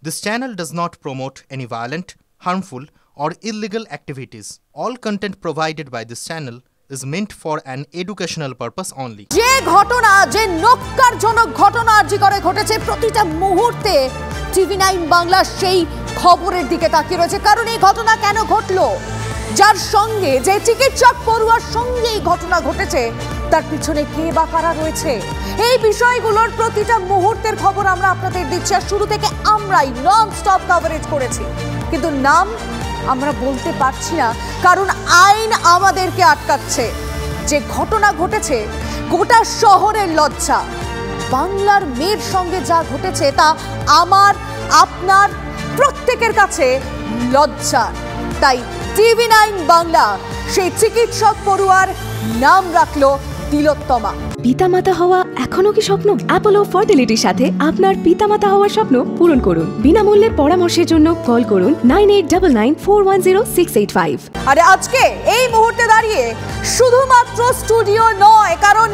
This channel does not promote any violent, harmful, or illegal activities. All content provided by this channel is meant for an educational purpose only. যে ঘটনা যে নক্কারজনক ঘটনা আরজি করে ঘটেছে প্রতিটা মুহূর্তে টিভি9 বাংলা সেই খবরের দিকে তাকিয়ে রয়েছে। কারণ এই ঘটনা কেন ঘটলো, যার সঙ্গে যে চিকিৎসক পড়ুয়ার সঙ্গে এই ঘটনা ঘটেছে তার পিছনে কে বা কারা রয়েছে, এই বিষয়গুলোর প্রতিটা মুহূর্তের খবর আমরা আপনাদের দিচ্ছি। আর শুরু থেকে আমরাই নন স্টপ কভারেজ করেছি, কিন্তু নাম আমরা বলতে পারছি না কারণ আইন আমাদেরকে আটকাচ্ছে। যে ঘটনা ঘটেছে গোটা শহরের লজ্জা, বাংলার মেয়ের সঙ্গে যা ঘটেছে তা আমার আপনার প্রত্যেকের কাছে লজ্জা। তাই টিভি9 বাংলা সেই চিকিৎসক পড়ুয়ার নাম রাখলো তিলোত্তমা। পিতামাতা হওয়া এখনো কি স্বপ্ন? অ্যাপোলো ফার্টিলিটির সাথে আপনার পিতামাতা হওয়ার স্বপ্ন পূরণ করুন। বিনামূল্যে পরামর্শের জন্য কল করুন 9899410685। আরে আজকে এই মুহূর্তে দাঁড়িয়ে শুধুমাত্র স্টুডিও নয়, কারণ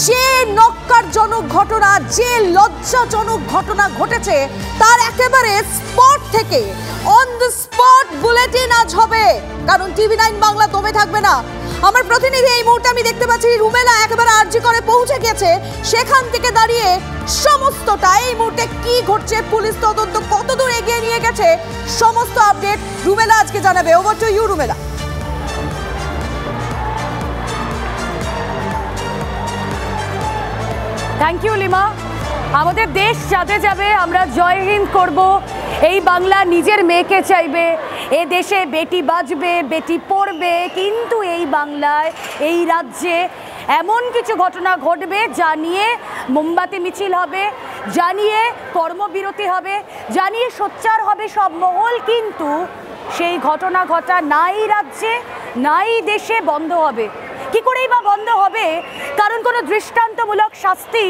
যে নক্কারজনক ঘটনা, যে লজ্জাজনক ঘটনা ঘটেছে তার একেবারে স্পট থেকে অন দ্য স্পট বুলেটিন আজ হবে। কারণ টিভি9 বাংলা দমে থাকবে না। আমার প্রতিনিধি এই মুহূর্তে আমি দেখতে পাচ্ছি রুমেলা একেবারে আরজি করে পৌঁছে গেছে। সেখান থেকে দাঁড়িয়ে সমস্তটা এই মুহূর্তে কি ঘটছে, পুলিশ তদন্ত কতদূর এগিয়ে নিয়ে গেছে, সমস্ত আপডেট রুমেলা আজকে জানাবে। Over to you Rumela. Thank you Lima. আমাদের দেশ যাতে যাবে আমরা জয় হিন্দ করব। এই বাংলা নিজের মেয়েকে চাইবে, এ দেশে বেটি বাঁচবে, বেটি পড়বে, কিন্তু এই বাংলায় এই রাজ্যে এমন কিছু ঘটনা ঘটবে যা নিয়ে মোমবাতি মিছিল হবে, যা নিয়ে কর্মবিরতি হবে, যা নিয়ে সোচ্চার হবে সব মহল, কিন্তু সেই ঘটনা ঘটা নাই রাজ্যে নাই দেশে বন্ধ হবে। কি করেই বা বন্ধ হবে? কারণ কোনো দৃষ্টান্তমূলক শাস্তি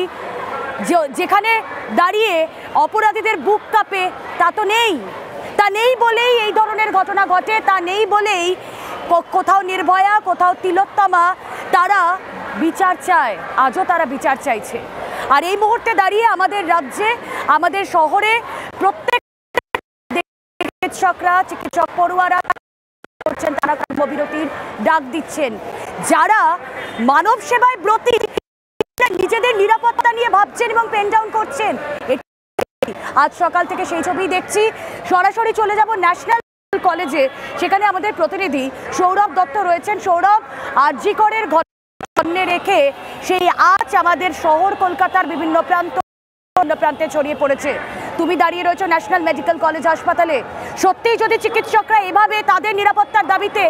যেখানে দাঁড়িয়ে অপরাধীদের বুক কাঁপে তা তো নেই। তা নেই বলেই এই ধরনের ঘটনা ঘটে, তা নেই বলেই কোথাও নির্ভয়া, কোথাও তিলোত্তমা তারা বিচার চায়, আজও তারা বিচার চাইছে। আর এই মুহূর্তে দাঁড়িয়ে আমাদের রাজ্যে, আমাদের শহরে প্রত্যেক চিকিৎসকরা, চিকিৎসক পড়ুয়ারা করছেন, তারা কর্মবিরতির ডাক দিচ্ছেন। যারা মানব সেবায় ব্রতী, নিজেদের নিরাপত্তা নিয়ে ভাবছেন এবং পেন ডাউন করছেন। আজ সকাল থেকে সেই ছবি দেখছি। সরাসরি চলে যাব ন্যাশনাল কলেজে, সেখানে আমাদের প্রতিনিধি সৌরভ দত্ত রয়েছেন। সৌরভ, আরজি করের ঘটনা রেখে সেই আজ আমাদের শহর কলকাতার বিভিন্ন প্রান্তে ছড়িয়ে পড়েছে। তুমি দাঁড়িয়ে রয়েছো ন্যাশনাল মেডিকেল কলেজ হাসপাতালে। সত্যিই যদি চিকিৎসকরা এভাবে তাদের নিরাপত্তার দাবিতে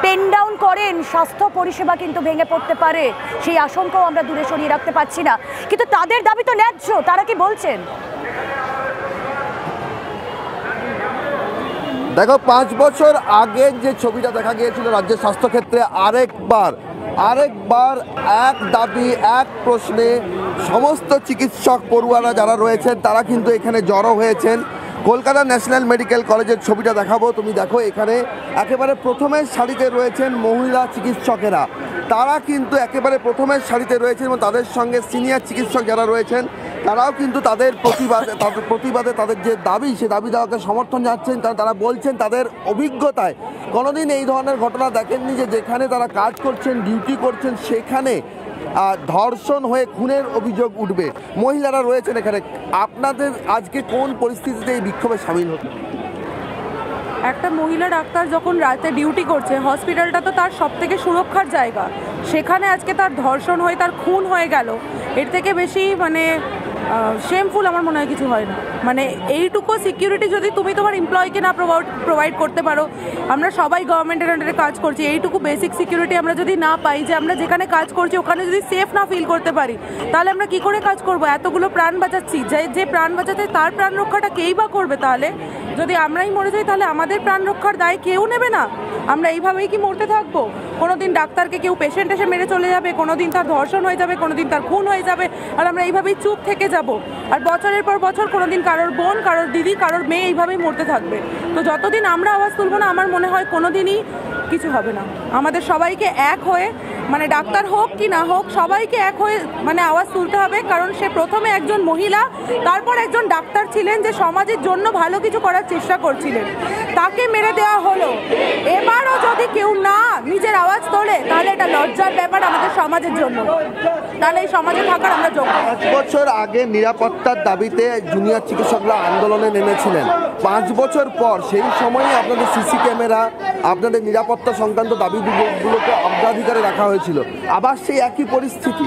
পেন ডাউন করেন, স্বাস্থ্য পরিষেবা কিন্তু ভেঙে পড়তে পারে। সেই আশঙ্কাও আমরা দূরে সরিয়ে রাখতে পারছি না, কিন্তু তাদের দাবি তো ন্যায্য। তারা কি বলছেন? দেখো, 5 বছর আগে যে ছবিটা দেখা গিয়েছিল রাজ্যের স্বাস্থ্যক্ষেত্রে, আরেকবার এক দাবি, এক প্রশ্নে সমস্ত চিকিৎসক পড়ুয়ারা যারা রয়েছেন তারা কিন্তু এখানে জড়ো হয়েছেন। কলকাতা ন্যাশনাল মেডিকেল কলেজের ছবিটা দেখাবো। তুমি দেখো, এখানে একেবারে প্রথমের সারিতে রয়েছেন মহিলা চিকিৎসকেরা। তারা কিন্তু একেবারে প্রথমের সারিতে রয়েছেন এবং তাদের সঙ্গে সিনিয়র চিকিৎসক যারা রয়েছেন তারাও কিন্তু তাদের প্রতিবাদে তাদের যে দাবি, সে দাবি দেওয়াকে সমর্থন জানাচ্ছেন। তারা বলছেন তাদের অভিজ্ঞতায় কোনোদিন এই ধরনের ঘটনা দেখেননি যে যেখানে তারা কাজ করছেন, ডিউটি করছেন, সেখানে ধর্ষণ হয়ে খুনের অভিযোগ উঠবে। মহিলারা রয়েছেন এখানে। আপনাদের আজকে কোন পরিস্থিতিতে এই বিক্ষোভে সামিল হতে? একটা মহিলা ডাক্তার যখন রাতে ডিউটি করছে, হসপিটালটা তো তার সব থেকে সুরক্ষার জায়গা, সেখানে আজকে তার ধর্ষণ হয়ে তার খুন হয়ে গেল। এর থেকে বেশি শেমফুল আমার মনে হয় কিছু হয় না। এইটুকু সিকিউরিটি যদি তুমি তোমার এমপ্লয়িকে না প্রোভাইড করতে পারো, আমরা সবাই গভর্নমেন্টের আন্ডারে কাজ করছি, এইটুকু বেসিক সিকিউরিটি আমরা যদি না পাই, যে আমরা যেখানে কাজ করছি ওখানে যদি সেফ না ফিল করতে পারি, তাহলে আমরা কি করে কাজ করব? এতগুলো প্রাণ বাঁচাচ্ছি, যে প্রাণ বাঁচাতে তার প্রাণ রক্ষাটা কেই বা করবে? তাহলে যদি আমরাই মরে যাই তাহলে আমাদের প্রাণ রক্ষার দায় কেউ নেবে না। আমরা এইভাবেই কি মরতে থাকবো? কোনোদিন ডাক্তারকে কেউ পেশেন্ট এসে মেরে চলে যাবে, কোনোদিন তার ধর্ষণ হয়ে যাবে, কোনোদিন তার খুন হয়ে যাবে, আর আমরা এইভাবেই চুপ থেকে যাব। আর বছরের পর বছর কোনোদিন কারোর বোন, কারোর দিদি, কারোর মেয়ে এইভাবেই মরতে থাকবে। তো যতদিন আমরা আওয়াজ তুলব না, আমার মনে হয় কোনোদিনই কিছু হবে না। আমাদের সবাইকে এক হয়ে মানে ডাক্তার হোক কি না হোক সবাইকে এক হয়ে মানে আওয়াজ তুলতে হবে, কারণ সে প্রথমে একজন মহিলা, তারপর একজন ডাক্তার ছিলেন যে সমাজের জন্য ভালো কিছু করার চেষ্টা করছিলেন, তাকে মেরে দেওয়া হলো। এবারও যদি কেউ না নিজের আওয়াজ তোলে তাহলে এটা লজ্জার ব্যাপার আমাদের সমাজের জন্য, তাহলে এই সমাজে থাকার আমরা যোগ্য। 5 বছর আগে নিরাপত্তার দাবিতে জুনিয়র চিকিৎসকরা আন্দোলনে নেমেছিলেন। 5 বছর পর সেই সময়ে আপনাদের সিসি ক্যামেরা, আপনাদের নিরাপত্তা সংক্রান্ত দাবিগুলোকে অগ্রাধিকারে রাখা হয়েছিল, আবার সেই একই পরিস্থিতি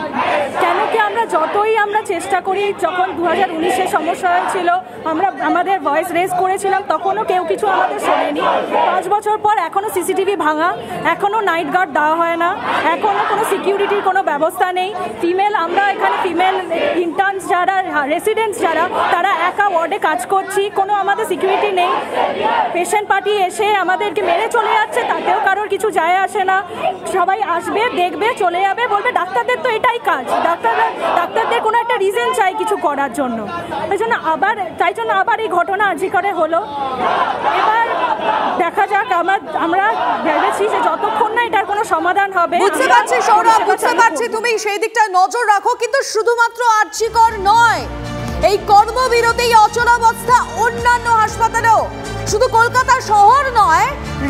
কেন কি? আমরা যতই আমরা চেষ্টা করি, যখন 2019-এ সমস্যা হয়েছিল আমরা আমাদের ভয়েস রেজ করেছিলাম, তখনও কেউ কিছু আমাদের শোনেনি। 5 বছর পর এখনও সিসিটিভি ভাঙা, এখনও নাইট গার্ড দেওয়া হয় না, এখনও কোনো সিকিউরিটির কোনো ব্যবস্থা নেই। আমরা এখানে ফিমেল ইন্টার্নস যারা, রেসিডেন্টস যারা, তারা একা ওয়ার্ডে কাজ করছি, কোনো আমাদের সিকিউরিটি নেই। পেশেন্ট পার্টি এসে আমাদেরকে মেরে চলে যাচ্ছে, তাতেও কারোর কিছু যায় আসে না। সবাই আসবে, দেখবে, চলে যাবে, বলবে ডাক্তারদের তো এটাই কাজ, ডাক্তারদের কোনো একটা রিজন চাই কিছু করার জন্য। তাই জন্য আবার এই ঘটনা আরজি করে হলো। এবার দেখা যাক, আমরা ভেবেছি যে যতক্ষণ না এটার কোনো সমাধান হবে। বুঝতে পারছি সৌরভ, বুঝতে পারছি তুমি সেই দিকটা নজর রাখো, কিন্তু শুধুমাত্র আরজি কর নয়, এই কর্মবিরতি অচলাবস্থা অন্যান্য হাসপাতালেও, শুধু কলকাতা শহর নয়,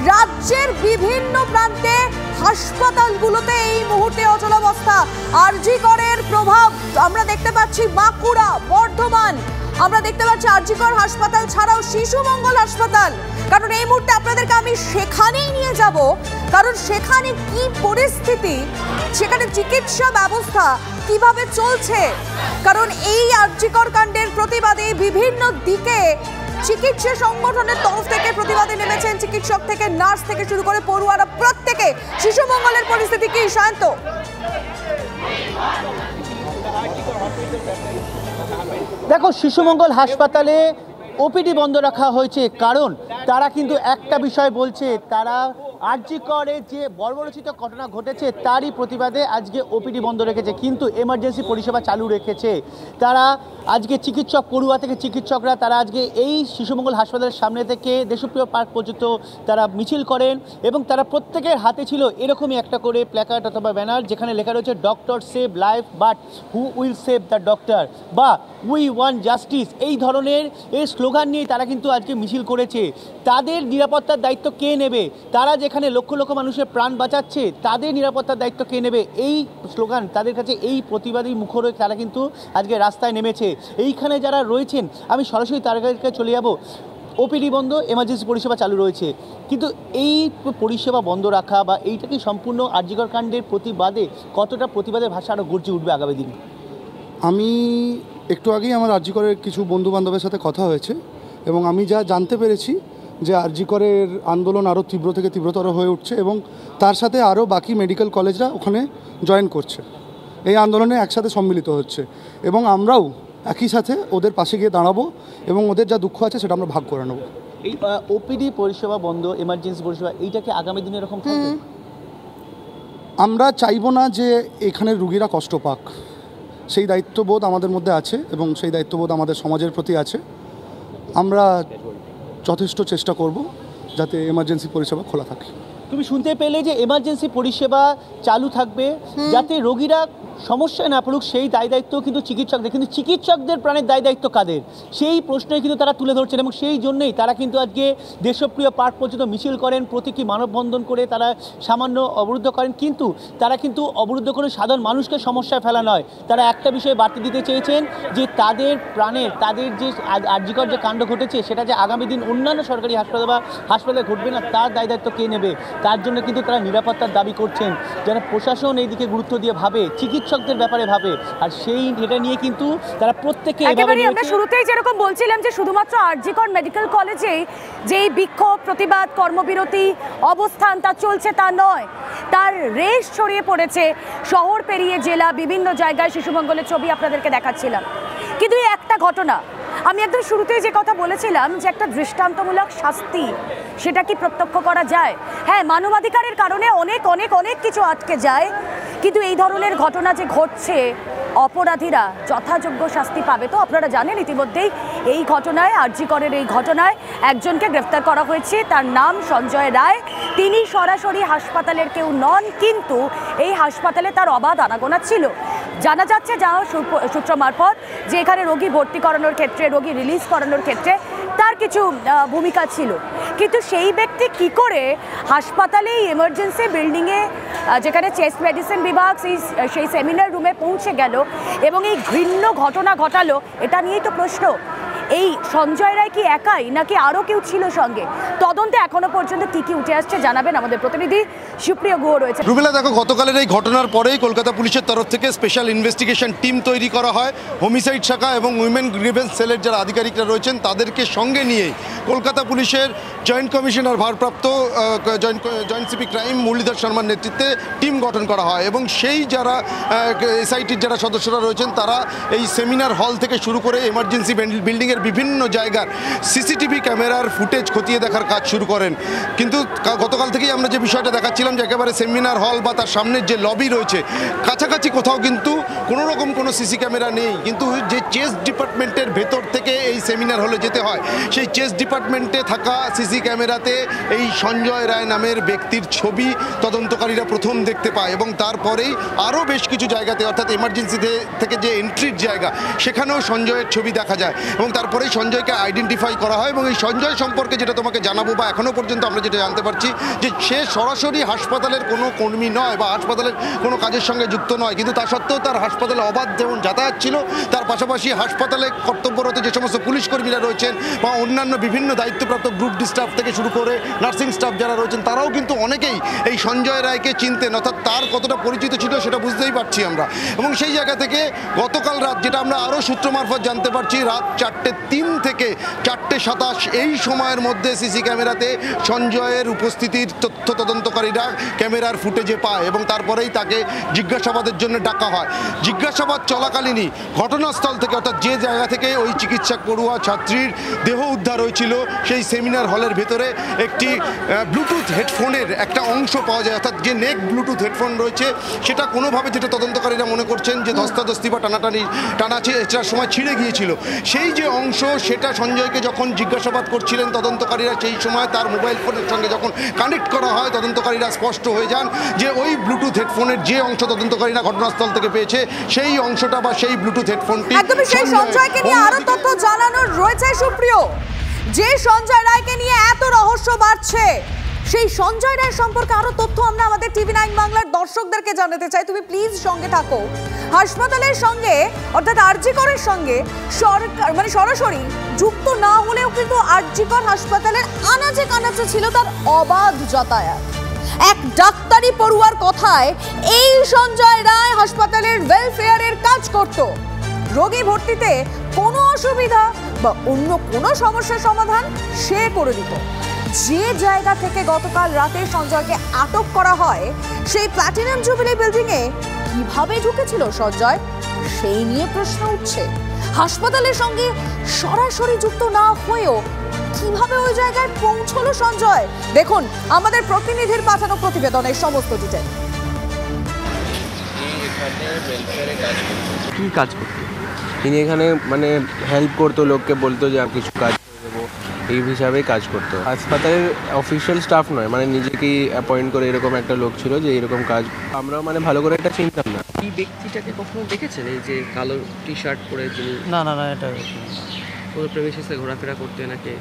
রাজ্যের বিভিন্ন প্রান্তে হাসপাতালগুলোতে এই মুহূর্তে অচলাবস্থা। আরজি করের প্রভাব আমরা দেখতে পাচ্ছি বাঁকুড়া, বর্ধমান, আমরা দেখতে পাচ্ছি আরজি কর হাসপাতাল ছাড়াও শিশু মঙ্গল হাসপাতাল। কারণ এই মুহূর্তে আপনাদেরকে আমি সেখানেই নিয়ে যাব, কারণ সেখানে কি পরিস্থিতি, সেখানে চিকিৎসা ব্যবস্থা কিভাবে চলছে। কারণ এই আরজি কর কাণ্ডের প্রতিবাদে বিভিন্ন দিকে চিকিৎসা সংগঠনের তরফ থেকে প্রতিবাদে নেমেছেন চিকিৎসক থেকে নার্স থেকে শুরু করে পড়ুয়ারা প্রত্যেকে। শিশু মঙ্গলের পরিস্থিতি কি শান্ত? দেখো, শিশুমঙ্গল হাসপাতালে ওপিডি বন্ধ রাখা হয়েছে, কারণ তারা কিন্তু একটা বিষয় বলছে, তারা আরজি করে যে বর্বরচিত ঘটনা ঘটেছে তারই প্রতিবাদে আজকে ওপিডি বন্ধ রেখেছে, কিন্তু এমার্জেন্সি পরিষেবা চালু রেখেছে। তারা আজকে চিকিৎসক, পড়ুয়া থেকে চিকিৎসকরা তারা আজকে এই শিশুমঙ্গল হাসপাতালের সামনে থেকে দেশপ্রিয় পার্ক পর্যন্ত তারা মিছিল করেন, এবং তারা প্রত্যেকের হাতে ছিল এরকমই একটা করে প্ল্যাকার্ড অথবা ব্যানার, যেখানে লেখা রয়েছে doctor save life but who will save the doctor, বা উই ওয়ান্ট জাস্টিস। এই ধরনের এই স্লোগান নিয়ে তারা কিন্তু আজকে মিছিল করেছে। তাদের নিরাপত্তার দায়িত্ব কে নেবে? তারা যেখানে লক্ষ লক্ষ মানুষের প্রাণ বাঁচাচ্ছে, তাদের নিরাপত্তার দায়িত্ব কে নেবে? এই স্লোগান তাদের কাছে, এই প্রতিবাদী মুখর হয়ে তারা কিন্তু আজকে রাস্তায় নেমেছে। এইখানে যারা রয়েছেন, আমি সরাসরি তার কাছে চলে যাব। ওপিডি বন্ধ, এমার্জেন্সি পরিষেবা চালু রয়েছে, কিন্তু এই পরিষেবা বন্ধ রাখা বা এইটা কি সম্পূর্ণ আরজি কর কাণ্ডের প্রতিবাদে, কতটা প্রতিবাদের ভাষা আরও গর্জে উঠবে আগামী দিনে? আমি একটু আগেই আমার আরজি করের কিছু বন্ধু বান্ধবের সাথে কথা হয়েছে, এবং আমি যা জানতে পেরেছি যে আরজি করের আন্দোলন আরও তীব্র থেকে তীব্রতর হয়ে উঠছে, এবং তার সাথে আরও বাকি মেডিকেল কলেজরা ওখানে জয়েন করছে, এই আন্দোলনে একসাথে সম্মিলিত হচ্ছে, এবং আমরাও একই সাথে ওদের পাশে গিয়ে দাঁড়াবো, এবং ওদের যা দুঃখ আছে সেটা আমরা ভাগ করে নেব। এই ওপিডি পরিষেবা বন্ধ, এমার্জেন্সি পরিষেবা, এইটাকে আগামী দিনে এরকম থাকবে? আমরা চাইবো না যে এখানের রুগীরা কষ্ট পাক, সেই দায়িত্ববোধ আমাদের মধ্যে আছে, এবং সেই দায়িত্ববোধ আমাদের সমাজের প্রতি আছে। আমরা যথেষ্ট চেষ্টা করব যাতে এমার্জেন্সি পরিষেবা খোলা থাকে। তুমি শুনতে পেলে যে এমার্জেন্সি পরিষেবা চালু থাকবে, যাতে রোগীরা সমস্যায় না পড়ুক সেই দায় দায়িত্ব কিন্তু চিকিৎসকদের, কিন্তু চিকিৎসকদের প্রাণের দায় দায়িত্ব কাদের, সেই প্রশ্নই কিন্তু তারা তুলে ধরছেন, এবং সেই জন্যই তারা কিন্তু আজকে দেশপ্রিয় পার্ক পর্যন্ত মিছিল করেন, প্রতীকী মানববন্ধন করে তারা সামান্য অবরুদ্ধ করেন, কিন্তু তারা কিন্তু অবরুদ্ধ করে সাধারণ মানুষকে সমস্যায় ফেলা নয়, তারা একটা বিষয়ে বার্তা দিতে চেয়েছেন যে তাদের প্রাণের, তাদের যে আরজি কর যে কাণ্ড ঘটেছে সেটা যে আগামী দিন অন্যান্য সরকারি হাসপাতাল বা হাসপাতালে ঘটবে না, তার দায় দায়িত্ব কে নেবে, তার জন্য কিন্তু তারা নিরাপত্তার দাবি করছেন। যারা প্রশাসন এই দিকে গুরুত্ব দিয়ে ভাবে, চিকিৎসকদের ব্যাপারে ভাবে, আর সেই এটা নিয়ে কিন্তু তারা প্রত্যেকে আমরা শুরুতেই যেরকম বলছিলাম যে শুধুমাত্র আরজি কর মেডিকেল কলেজে যেই বিক্ষোভ, প্রতিবাদ, কর্মবিরতি, অবস্থান তা চলছে তা নয়, তার রেশ ছড়িয়ে পড়েছে শহর পেরিয়ে জেলা, বিভিন্ন জায়গায় শিশুমঙ্গলের ছবি আপনাদেরকে দেখাচ্ছিলাম। কিন্তু এই একটা ঘটনা, আমি একদম শুরুতেই যে কথা বলেছিলাম যে একটা দৃষ্টান্তমূলক শাস্তি, সেটা কি প্রত্যক্ষ করা যায়? হ্যাঁ, মানবাধিকারের কারণে অনেক অনেক অনেক কিছু আটকে যায়, কিন্তু এই ধরনের ঘটনা যে ঘটছে অপরাধীরা যথাযোগ্য শাস্তি পাবে। তো আপনারা জানেন ইতিমধ্যেই এই ঘটনায়, আরজি করের এই ঘটনায় একজনকে গ্রেফতার করা হয়েছে, তার নাম সঞ্জয় রায়। তিনি সরাসরি হাসপাতালের কেউ নন, কিন্তু এই হাসপাতালে তার অবাধ আনাগোনা ছিল। জানা যাচ্ছে যা সূত্র মারফত যে এখানে রোগী ভর্তি করানোর ক্ষেত্রে, রোগী রিলিজ করানোর ক্ষেত্রে তার কিছু ভূমিকা ছিল, কিন্তু সেই ব্যক্তি কি করে হাসপাতালে এমার্জেন্সি বিল্ডিংয়ে, যেখানে চেস্ট মেডিসিন বিভাগ, সেই সেমিনার রুমে পৌঁছে গেল এবং এই ঘৃণ্য ঘটনা ঘটালো, এটা নিয়েই তো প্রশ্ন। এই সঞ্জয় রায় কি একাই নাকি আরও কেউ ছিল সঙ্গে? তদন্তে এখনো পর্যন্ত কি কি উঠে আসছে জানাবেন আমাদের প্রতিনিধি সুপ্রিয় গুহ রয়েছে। রুবেলা, দেখো, গতকালের এই ঘটনার পরেই কলকাতা পুলিশের তরফ থেকে স্পেশাল ইনভেস্টিগেশন টিম তৈরি করা হয়। হোমিসাইড শাখা এবং উইমেন গ্রিভেন্স সেলের যারা আধিকারিকরা রয়েছেন তাদেরকে সঙ্গে নিয়ে কলকাতা পুলিশের জয়েন্ট কমিশনার ভারপ্রাপ্ত জয়েন্ট সিপি ক্রাইম মুরলীধর শর্মার নেতৃত্বে টিম গঠন করা হয় এবং সেই যারা এসআইটির যারা সদস্যরা রয়েছেন তারা এই সেমিনার হল থেকে শুরু করে এমার্জেন্সি বিল্ডিংয়ের বিভিন্ন জায়গার সিসিটিভি ক্যামেরার ফুটেজ খতিয়ে দেখার কাজ শুরু করেন। কিন্তু গতকাল থেকেই আমরা যে বিষয়টা দেখাচ্ছিলাম যে একেবারে সেমিনার হল বা তার সামনের যে লবি রয়েছে কাছাকাছি কোথাও কিন্তু কোনো রকম কোনো সিসি ক্যামেরা নেই, কিন্তু যে চেস্ট ডিপার্টমেন্টের ভেতর থেকে এই সেমিনার হলে যেতে হয় সেই চেস্ট ডিপার্টমেন্টে থাকা সিসি ক্যামেরাতে এই সঞ্জয় রায় নামের ব্যক্তির ছবি তদন্তকারীরা প্রথম দেখতে পায় এবং তারপরেই আরও বেশ কিছু জায়গাতে, অর্থাৎ এমার্জেন্সি থেকে যে এন্ট্রির জায়গা সেখানেও সঞ্জয়ের ছবি দেখা যায় এবং তারপরেই সঞ্জয়কে আইডেন্টিফাই করা হয়। এবং এই সঞ্জয় সম্পর্কে যেটা তোমাকে জানাবো বা এখনও পর্যন্ত আমরা যেটা জানতে পারছি যে সে সরাসরি হাসপাতালের কোনো কর্মী নয় বা হাসপাতালের কোনো কাজের সঙ্গে যুক্ত নয়, কিন্তু তা সত্ত্বেও তার হাসপাতালে অবাধ যেমন যাতায়াত ছিল, তার পাশাপাশি হাসপাতালে কর্তব্যরত যে সমস্ত পুলিশ কর্মীরা রয়েছেন বা অন্যান্য বিভিন্ন দায়িত্বপ্রাপ্ত গ্রুপ ডি স্টাফ থেকে শুরু করে নার্সিং স্টাফ যারা রয়েছেন তারাও কিন্তু অনেকেই এই সঞ্জয় রায়কে চিনতেন, অর্থাৎ তার কতটা পরিচিত ছিল সেটা বুঝতেই পারছি আমরা। এবং সেই জায়গা থেকে গতকাল রাত, যেটা আমরা আরও সূত্র মারফত জানতে পারছি, রাত 4:03 থেকে 4:27 এই সময়ের মধ্যে সিসি ক্যামেরাতে সঞ্জয়ের উপস্থিতির তথ্য তদন্তকারীরা ক্যামেরার ফুটেজে পায় এবং তারপরেই তাকে জিজ্ঞাসাবাদের জন্য ডাকা হয়। জিজ্ঞাসাবাদ চলাকালীনই ঘটনাস্থল থেকে, অর্থাৎ যে জায়গা থেকে ওই চিকিৎসা পড়ুয়া ছাত্রীর দেহ উদ্ধার হয়েছিল সেই সেমিনার হলের ভেতরে একটি ব্লুটুথ হেডফোনের একটা অংশ পাওয়া যায়, অর্থাৎ যে নেক ব্লুটুথ হেডফোন রয়েছে সেটা কোনোভাবে, যেটা তদন্তকারীরা মনে করছেন যে ধস্তাধস্তি বা টানার সময় ছিঁড়ে গিয়েছিল, সেই যে অংশ সেটা সঞ্জয়কে যখন জিজ্ঞাসাবাদ করছিলেন তদন্তকারীরা সেই সময় তার মোবাইল ফোনের সঙ্গে যখন কানেক্ট করা হয় তদন্তকারীরা স্পষ্ট হয়ে যান যে ওই ব্লুটুথ হেডফোনের যে অংশ তদন্তকারীরা ঘটনাস্থল থেকে পেয়েছে সেই অংশটা বা সেই ব্লুটুথ হেডফোনটি একদমই সেই সঞ্জয়কে নিয়ে আরো তথ্য জানানোর রয়েছে সুপ্রিয়। যে সঞ্জয় রায়কে নিয়ে এত রহস্য বাড়ছে, সেই সঞ্জয় রায় সম্পর্কে আরো তথ্য আমরা আমাদের TV9 বাংলার দর্শকদেরকে জানাতে চাই। তুমি প্লিজ সঙ্গে থাকো। হাসপাতালের সঙ্গে, অর্থাৎ আরজি করের সঙ্গে সরাসরি যুক্ত না হলেও কিন্তু আরজি কর হাসপাতালের আনাচে কানাচে ছিল তার অবাধ যাতায়াত। এক ডাক্তারি পড়ুয়ার কথায় এই সঞ্জয় রায় হাসপাতালের ওয়েলফেয়ারের কাজ করত। রোগী ভর্তিতে কোনো অসুবিধা বা অন্য কোনো সমস্যার সমাধান সে করে দিত। যে জায়গা থেকে গতকাল রাতে সঞ্জয়কে আটক করা হয় সেই প্ল্যাটিনাম জুবিলি বিল্ডিংয়ে কিভাবে ঢুকেছিল সঞ্জয়, সেই নিয়ে প্রশ্ন উঠছে। হাসপাতালের সঙ্গে সরাসরি যুক্ত না হয়েও কিভাবে ওই জায়গায় পৌঁছলো সঞ্জয়, দেখুন আমাদের প্রতিনিধির পাঠানো প্রতিবেদনের সমস্ত ডিটেল। কি কাজ করতো তিনি এখানে? মানে হেল্প করতো, লোককে বলতো যে কিছু কাজ করে দেবো, এই হিসাবেই কাজ করতো। হাসপাতালের অফিসিয়াল স্টাফ নয়, মানে নিজেকেই অ্যাপয়েন্ট করে এরকম একটা লোক ছিল যে এরকম কাজ। আমরা মানে ভালো করে এটা চিনতাম না। এই ব্যক্তিটাকে কখনো দেখেছেন, এই যে কালো টি শার্ট পরে যিনি? না, এটা কোনো প্রেমিসিসে ঘোরাফেরা করতে নাকি?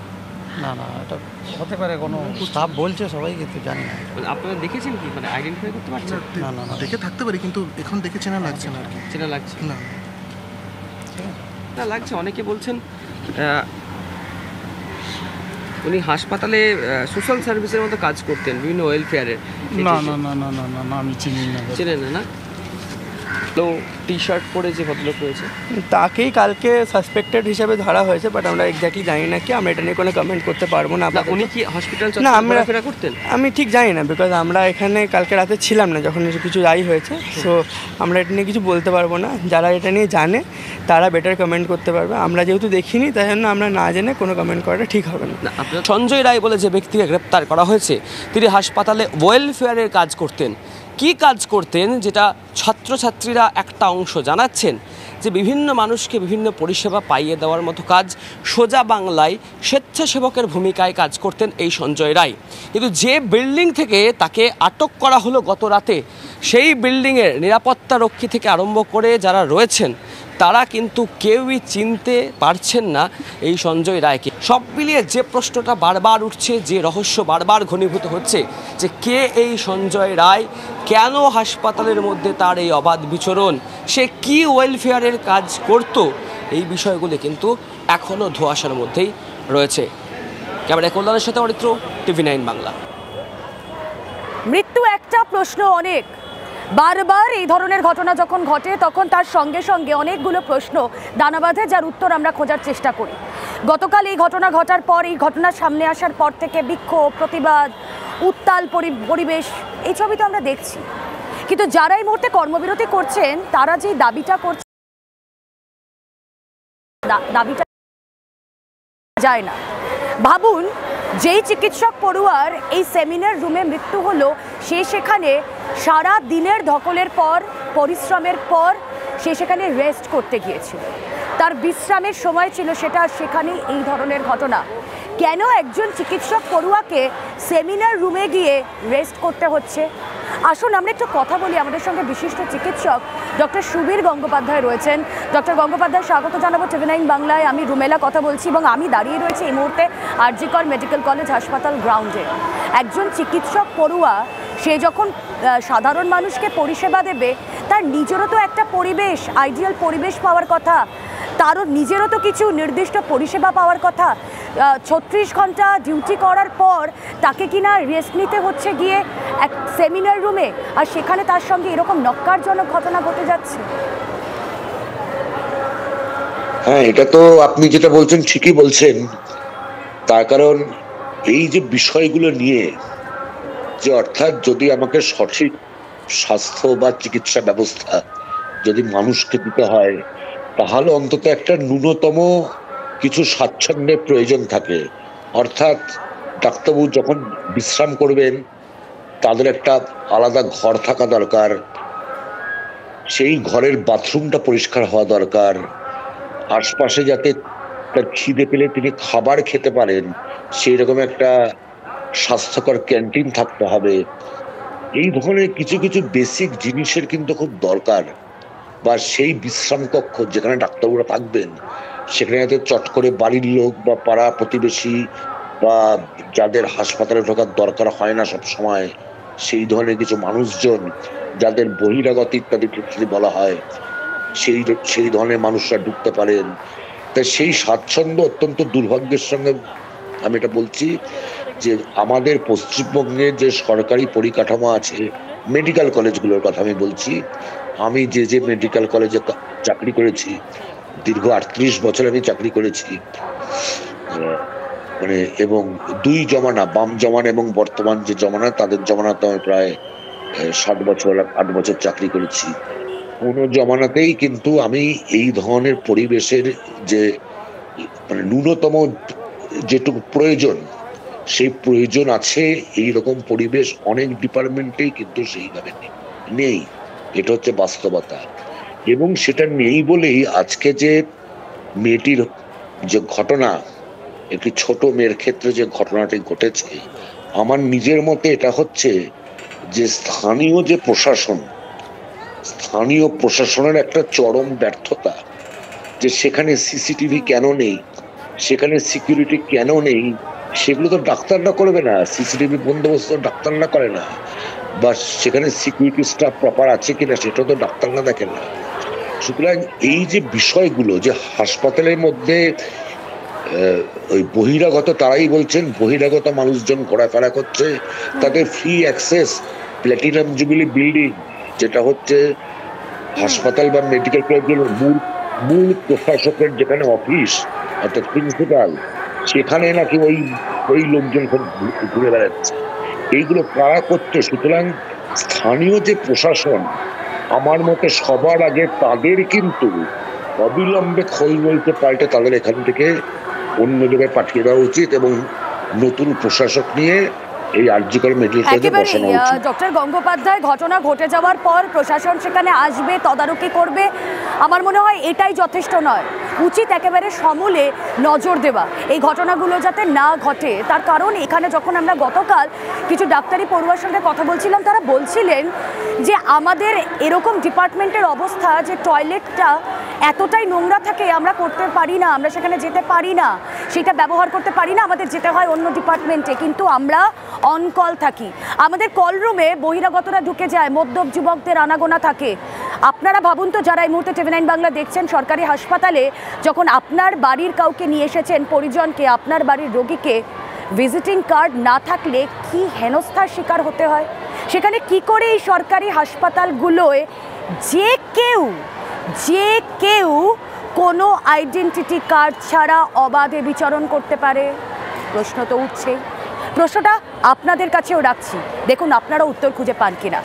না, এটা হতে পারে, কোনো স্টাফ বলছে, সবাই কিন্তু জানি না। আপনারা দেখেছেন কি, মানে আইডেন্টিফাই করতে পারছেন? না, দেখে থাকতে পারি, কিন্তু এখন দেখে চেনা লাগছে না। চেনা লাগছে না, লাগছে। অনেকে বলছেন উনি হাসপাতালে সোশ্যাল সার্ভিসের মতো কাজ করতেন, বিভিন্ন ওয়েলফেয়ারের। না, আমি চিনি না। চেনেন না? তো টি শার্ট পরে যে ভদ্রলোক রয়েছে তাকেই কালকে সাসপেক্টেড হিসেবে ধরা হয়েছে, বাট আমরা এক্স্যাক্টলি জানি না কি, আমরা এটা নিয়ে কোনো কমেন্ট করতে পারবো না। উনি কি হসপিটাল ঘোরাফেরা করতেন? আমি ঠিক জানি না, বিকজ আমরা এখানে কালকে রাতে ছিলাম না যখন কিছু যাই হয়েছে, সো আমরা এটা নিয়ে কিছু বলতে পারবো না। যারা এটা নিয়ে জানে তারা বেটার কমেন্ট করতে পারবে। আমরা যেহেতু দেখিনি তাই জন্য আমরা না জেনে কোনো কমেন্ট করাটা ঠিক হবে না। সঞ্জয় রায় বলে যে ব্যক্তিকে গ্রেপ্তার করা হয়েছে তিনি হাসপাতালে ওয়েলফেয়ারের কাজ করতেন। কি কাজ করতেন, যেটা ছাত্রছাত্রীরা একটা অংশ জানাচ্ছেন যে বিভিন্ন মানুষকে বিভিন্ন পরিষেবা পাইয়ে দেওয়ার মতো কাজ সোজা বাংলায় স্বেচ্ছাসেবকের ভূমিকায় কাজ করতেন এই সঞ্জয় রায়। কিন্তু যে বিল্ডিং থেকে তাকে আটক করা হলো গত রাতে, সেই বিল্ডিংয়ের নিরাপত্তারক্ষী থেকে আরম্ভ করে যারা রয়েছেন তারা কিন্তু কেউই চিনতে পারছেন না এই সঞ্জয় রায়কে। সব মিলিয়ে যে প্রশ্নটা বারবার উঠছে, যে রহস্য বারবার ঘনীভূত হচ্ছে যে কে এই সঞ্জয় রায়, কেন হাসপাতালের মধ্যে তার এই অবাধ বিচরণ, সে কি ওয়েলফেয়ারের কাজ করত, এই বিষয়গুলি কিন্তু এখনও ধোঁয়াশার মধ্যেই রয়েছে। ক্যামেরায় কল্যাণের সাথে অরিত্র, TV9 বাংলা। মৃত্যু একটা, প্রশ্ন অনেক। বারবার এই ধরনের ঘটনা যখন ঘটে তখন তার সঙ্গে সঙ্গে অনেকগুলো প্রশ্ন দানা বাঁধে, যার উত্তর আমরা খোঁজার চেষ্টা করি। গতকাল এই ঘটনা ঘটার পর, এই ঘটনার সামনে আসার পর থেকে বিক্ষোভ, প্রতিবাদ, উত্তাল পরিবেশ, এই ছবি তো আমরা দেখছি। কিন্তু যারা এই মুহূর্তে কর্মবিরতি করছেন তারা যে দাবিটা করছে, দাবিটা যায় না। ভাবুন, যেই চিকিৎসক পড়ুয়ার এই সেমিনার রুমে মৃত্যু হলো, সে সেখানে সারা দিনের ধকলের পর, পরিশ্রমের পর সে সেখানে রেস্ট করতে গিয়েছিল। তার বিশ্রামের সময় ছিল সেটা, সেখানেই এই ধরনের ঘটনা। কেন একজন চিকিৎসক পড়ুয়াকে সেমিনার রুমে গিয়ে রেস্ট করতে হচ্ছে? আসুন আমরা একটু কথা বলি। আমাদের সঙ্গে বিশিষ্ট চিকিৎসক ডক্টর সুবীর গঙ্গোপাধ্যায় রয়েছেন। ডক্টর গঙ্গোপাধ্যায়, স্বাগত জানাবো TV9 বাংলায়। আমি রুমেলা কথা বলছি এবং আমি দাঁড়িয়ে রয়েছি এই মুহূর্তে আর.জি. কর মেডিকেল কলেজ হাসপাতাল গ্রাউন্ডে। একজন চিকিৎসক পড়ুয়া, সে যখন সাধারণ মানুষকে পরিষেবা দেবে, তার নিজেরও তো একটা পরিবেশ, আইডিয়াল পরিবেশ পাওয়ার কথা, তারও নিজেরও তো কিছু নির্দিষ্ট পরিষেবা পাওয়ার কথা। 36 ঘন্টা ডিউটি করার পর তাকে কিনা রেস্ট নিতে হচ্ছে গিয়ে এক সেমিনার রুমে, আর সেখানে তার সঙ্গে এরকম নক্কারজনক ঘটনা ঘটে যাচ্ছে। হ্যাঁ, এটা তো আপনি যেটা বলছেন ঠিকই বলছেন। তার কারণ এই যে বিষয়গুলো নিয়ে, যে অর্থাৎ যদি আমাকে সঠিক স্বাস্থ্য বা চিকিৎসা ব্যবস্থা যদি মানুষকে দিতে হয়, তাহলে অন্তত একটা ন্যূনতম কিছু স্বাচ্ছন্দ্যের প্রয়োজন থাকে। অর্থাৎ ডাক্তারবাবু যখন বিশ্রাম করবেন তাদের একটা আলাদা ঘর থাকা দরকার, সেই ঘরের বাথরুমটা পরিষ্কার হওয়া দরকার, আশপাশে যাতে তার খিদে পেলে তিনি খাবার খেতে পারেন সেই রকম একটা স্বাস্থ্যকর ক্যান্টিন থাকতে হবে। এই ধরনের কিছু কিছু বেসিক জিনিসের কিন্তু খুব দরকার। বা সেই বিশ্রাম কক্ষ যেখানে ডাক্তারবাবুরা থাকবেন, সেখানে যাতে চট করে বাড়ির লোক বা পাড়া প্রতিবেশী বা যাদের হাসপাতালে ঢোকার দরকার হয় না সব সময়, সেই ধরনের কিছু মানুষজন যাদের বহিরাগত ইত্যাদি ক্ষেত্রে বলা হয়, সেই ধরনের মানুষরা ঢুকতে পারেন। তাই সেই স্বাচ্ছন্দ্য অত্যন্ত দুর্ভাগ্যের সঙ্গে আমি এটা বলছি যে আমাদের পশ্চিমবঙ্গে যে সরকারি পরিকাঠামো আছে, মেডিকেল কলেজগুলোর কথা আমি বলছি, আমি যে মেডিকেল কলেজে চাকরি করেছি, দীর্ঘ 38 বছর আমি চাকরি করেছি, মানে এবং দুই জমানা, বাম জমানা এবং বর্তমান যে জমানা, তাদের জমানাতে আমি প্রায় 7 বছর 8 বছর চাকরি করেছি। কোনো জমানাতেই কিন্তু আমি এই ধরনের পরিবেশের যে মানে ন্যূনতম যেটুকু প্রয়োজন, সেই প্রয়োজন আছে, এইরকম পরিবেশ অনেক ডিপার্টমেন্টেই কিন্তু সেইভাবে নেই। এটা হচ্ছে বাস্তবতা। এবং সেটা নেই বলেই আজকে যে মেয়েটির যে ঘটনা, একটি ছোট মেয়ের ক্ষেত্রে যে ঘটনাটি ঘটেছে, আমার নিজের মতে এটা হচ্ছে যে স্থানীয় যে প্রশাসন, স্থানীয় প্রশাসনের একটা চরম ব্যর্থতা। যে সেখানে সিসিটিভি কেন নেই, সেখানে সিকিউরিটি কেন নেই, সেগুলো তো ডাক্তাররা করবে না। সিসিটিভি বন্দোবস্ত ডাক্তাররা করে না, বা সেখানে সিকিউরিটি স্টাফ প্রপার আছে কিনা সেটা তো ডাক্তাররা দেখে না। সুতরাং এই যে বিষয়গুলো, যে হাসপাতালের মধ্যে ওই বহিরাগত, তারাই বলছেন বহিরাগত মানুষজন ঘোরাফেরা করছে, তাদের free access platinum jubilee building, যেটা হচ্ছে হাসপাতাল বা মেডিকেল কলেজের মূল প্রশাসকের যেখানে অফিস, অর্থাৎ প্রিন্সিপাল, সেখানে নাকি ওই লোকজন ঘুরে বেড়াচ্ছে। এইগুলো কারা করছে? সুতরাং স্থানীয় যে প্রশাসন, আমার মতে সবার আগে তাদের কিন্তু অবিলম্বে খোল বলতে পাল্টে তাদের এখান থেকে অন্য জায়গায় পাঠিয়ে দেওয়া উচিত এবং নতুন প্রশাসক নিয়ে এই আরজি করে মেডিকেল কলেজে বসানো উচিত। ডক্টর গঙ্গোপাধ্যায়, ঘটনা ঘটে যাওয়ার পর প্রশাসন সেখানে আসবে, তদারকি করবে, আমার মনে হয় এটাই যথেষ্ট নয়। উচিত একেবারে সমূলে নজর দেওয়া এই ঘটনাগুলো যাতে না ঘটে। তার কারণ এখানে যখন আমরা গতকাল কিছু ডাক্তারি পড়ুয়ার সঙ্গে কথা বলছিলাম, তারা বলছিলেন যে আমাদের এরকম ডিপার্টমেন্টের অবস্থা যে টয়লেটটা এতটাই নোংরা থাকে, আমরা করতে পারি না, আমরা সেখানে যেতে পারি না, সেটা ব্যবহার করতে পারি না, আমাদের যেতে হয় অন্য ডিপার্টমেন্টে, কিন্তু আমরা অন কল থাকি। আমাদের কল রুমে বহিরাগতরা ঢুকে যায়, মদ্যপ যুবকদের আনাগোনা থাকে। আপনারা ভাবুন তো, যারা এই মুহূর্তে TV9 বাংলা দেখছেন, সরকারি হাসপাতালে যখন আপনার বাড়ির কাউকে নিয়ে এসেছেন, পরিজনকে, আপনার বাড়ির রোগীকে, ভিজিটিং কার্ড না থাকলে কি হেনস্থার শিকার হতে হয়। সেখানে কি করে এই সরকারি হাসপাতালগুলোয় যে কেউ কোনো আইডেন্টিটি কার্ড ছাড়া অবাধে বিচরণ করতে পারে? প্রশ্ন তো উঠছে। প্রশ্নটা আপনাদের কাছেও রাখছি, দেখুন আপনারা উত্তর খুঁজে পান কিনা।